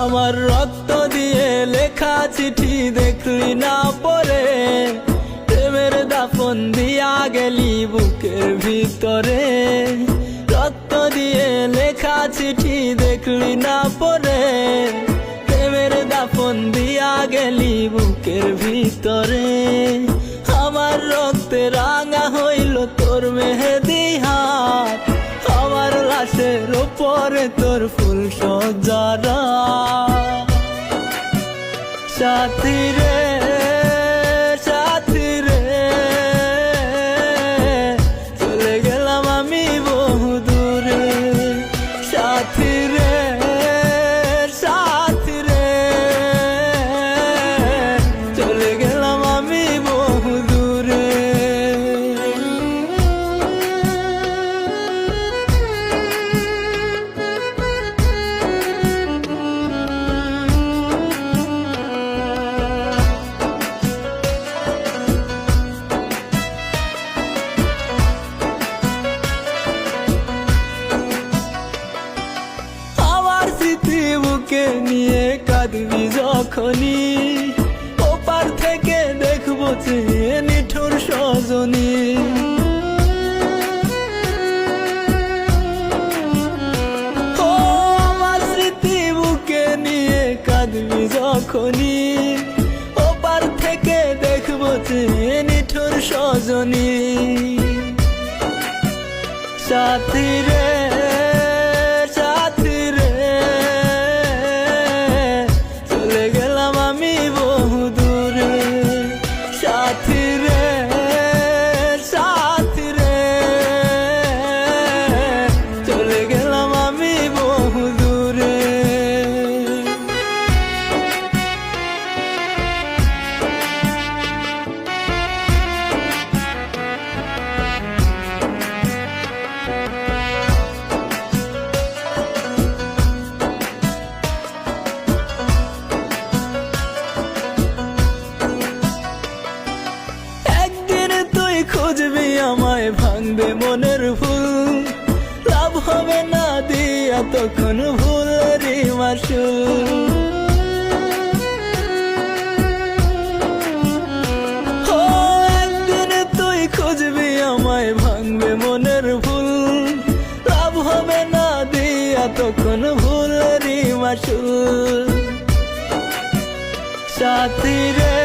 আমার রক্ত দিয়ে লেখা চিঠি দেখলি না পরে, প্রেমের দাফন দিয়া গেলি বুকের ভিতরে। রক্ত দিয়ে লেখা চিঠি দেখলি না পরে, প্রেমের দাফন দিয়া গেলি বুকের ভিতরে। আমার রক্তে রাঙা হইল তোর মেহেদি হাত, আমার লাশের ওপরে তোর ফুল সজ্জারা। সাথী রে সাথী রে, চলে গেলাম আমি বহু দূরে। সাথী রে সাথী রে, চলে গেলাম আমি বহু দূরে। বুকে নিয়ে কাঁদবি যখনই, ওপার থেকে দেখবো চেয়ে নিঠুর সজনী। ও আমার স্মৃতি বুকে নিয়ে কাঁদবি যখনই, ওপার থেকে দেখবো চেয়ে নিঠুর সজনী। সাথী রে সাথী রে, চলে গেলাম আমি বহু দূরে। সাথী রে সাথী রে, চলে গেলাম আমি বহু দূরে। খুঁজবি আমায়, ভাঙবে মনের ফুল, লাভ হবে না দিয়া তখন ভুলেরই মাসুল। ও একদিন তুই খুঁজবি আমায়, ভাঙবে মনের ফুল, লাভ হবে না দিয়া তখন ভুলেরই মাসুল। সাথী রে